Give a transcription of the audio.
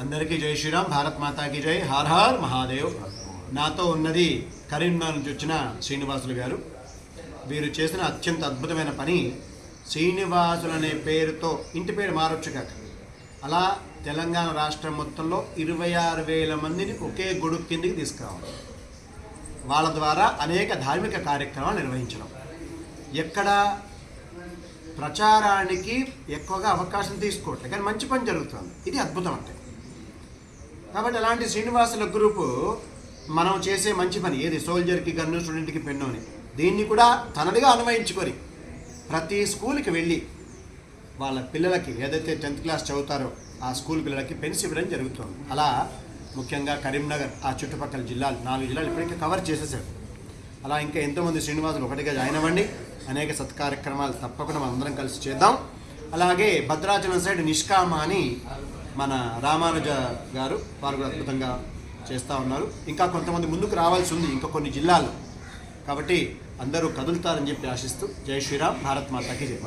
అందరికీ జై శ్రీరామ్, భారత్ మాతాకి జై, హర్ హర్ మహాదేవ్. నాతో ఉన్నది కరీంనగర్ నుంచి వచ్చిన శ్రీనివాసులు గారు. వీరు చేసిన అత్యంత అద్భుతమైన పని, శ్రీనివాసులు అనే పేరుతో ఇంటి పేరు మారొచ్చు కాక అలా తెలంగాణ రాష్ట్రం మొత్తంలో 26,000 మందిని ఒకే గొడుగు కిందికి తీసుకురావాలి. వాళ్ళ ద్వారా అనేక ధార్మిక కార్యక్రమాలు నిర్వహించడం, ఎక్కడ ప్రచారానికి ఎక్కువగా అవకాశం తీసుకోవట్లేదు, కానీ మంచి పని జరుగుతుంది. ఇది అద్భుతం అంటే. కాబట్టి అలాంటి శ్రీనివాసుల గ్రూపు మనం చేసే మంచి పని ఏది, సోల్జర్కి గన్ను, స్టూడెంట్కి పెన్ను అని, దీన్ని కూడా తనదిగా అన్వయించుకొని ప్రతి స్కూల్కి వెళ్ళి వాళ్ళ పిల్లలకి ఏదైతే 10th క్లాస్ చదువుతారో ఆ స్కూల్ పిల్లలకి పెన్స్ ఇవ్వడం జరుగుతుంది. అలా ముఖ్యంగా కరీంనగర్, ఆ చుట్టుపక్కల జిల్లాలు 4 జిల్లాలు ఇప్పటికే కవర్ చేసేసారు. అలా ఇంకా ఎంతోమంది శ్రీనివాసులు ఒకటిగా జాయిన్ అవ్వండి. అనేక సత్కార్యక్రమాలు తప్పకుండా మనం అందరం కలిసి చేద్దాం. అలాగే భద్రాచలం సైడ్ నిష్కామ అని మన రామానుజ గారు, వారు కూడా అద్భుతంగా చేస్తూ ఉన్నారు. ఇంకా కొంతమంది ముందుకు రావాల్సి ఉంది, ఇంకా కొన్ని జిల్లాలు. కాబట్టి అందరూ కదులుతారని చెప్పి ఆశిస్తూ జై శ్రీరామ్, భారత్ మాతాకి జై.